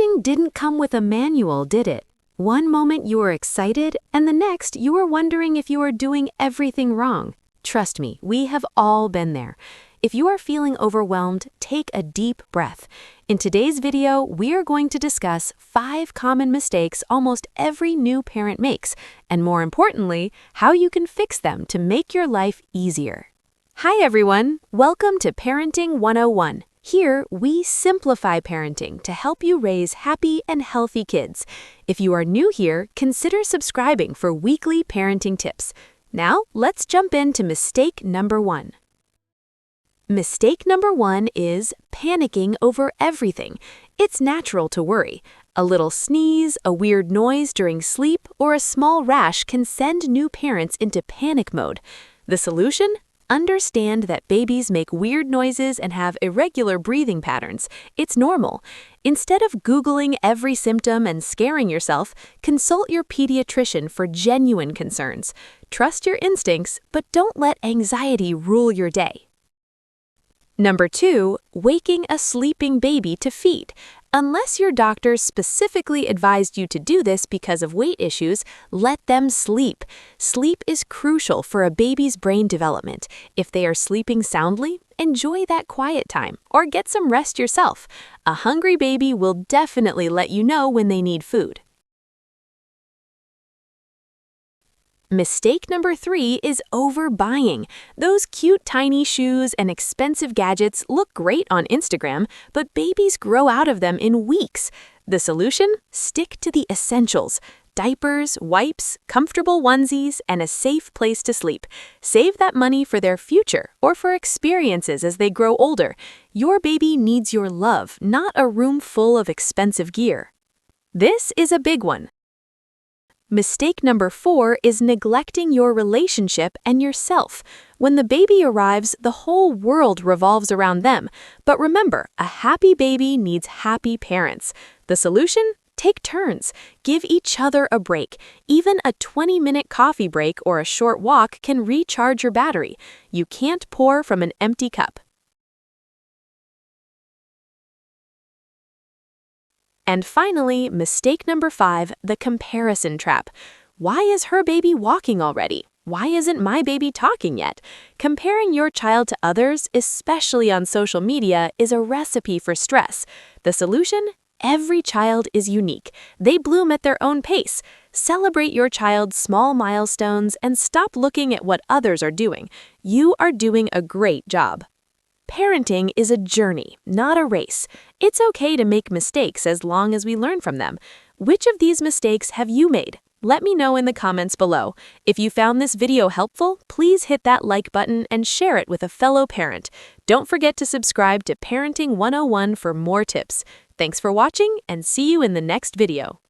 Parenting didn't come with a manual, did it? One moment you were excited, and the next you were wondering if you were doing everything wrong. Trust me, we have all been there. If you are feeling overwhelmed, take a deep breath. In today's video, we are going to discuss 5 common mistakes almost every new parent makes, and more importantly, how you can fix them to make your life easier. Hi everyone, welcome to Parenting 101. Here, we simplify parenting to help you raise happy and healthy kids. If you are new here, consider subscribing for weekly parenting tips. Now, let's jump into mistake number 1. Mistake number 1 is panicking over everything. It's natural to worry. A little sneeze, a weird noise during sleep, or a small rash can send new parents into panic mode. The solution? Understand that babies make weird noises and have irregular breathing patterns. It's normal. Instead of Googling every symptom and scaring yourself, consult your pediatrician for genuine concerns. Trust your instincts, but don't let anxiety rule your day. Number 2, waking a sleeping baby to feed. Unless your doctor specifically advised you to do this because of weight issues, let them sleep. Sleep is crucial for a baby's brain development. If they are sleeping soundly, enjoy that quiet time or get some rest yourself. A hungry baby will definitely let you know when they need food. Mistake number 3 is overbuying. Those cute tiny shoes and expensive gadgets look great on Instagram, but babies grow out of them in weeks. The solution? Stick to the essentials. Diapers, wipes, comfortable onesies, and a safe place to sleep. Save that money for their future or for experiences as they grow older. Your baby needs your love, not a room full of expensive gear. This is a big one. Mistake number 4 is neglecting your relationship and yourself. When the baby arrives, the whole world revolves around them. But remember, a happy baby needs happy parents. The solution? Take turns. Give each other a break. Even a 20-minute coffee break or a short walk can recharge your battery. You can't pour from an empty cup. And finally, mistake number 5, the comparison trap. Why is her baby walking already? Why isn't my baby talking yet? Comparing your child to others, especially on social media, is a recipe for stress. The solution? Every child is unique. They bloom at their own pace. Celebrate your child's small milestones and stop looking at what others are doing. You are doing a great job. Parenting is a journey, not a race. It's okay to make mistakes as long as we learn from them. Which of these mistakes have you made? Let me know in the comments below. If you found this video helpful, please hit that like button and share it with a fellow parent. Don't forget to subscribe to Parenting 101 for more tips. Thanks for watching and see you in the next video.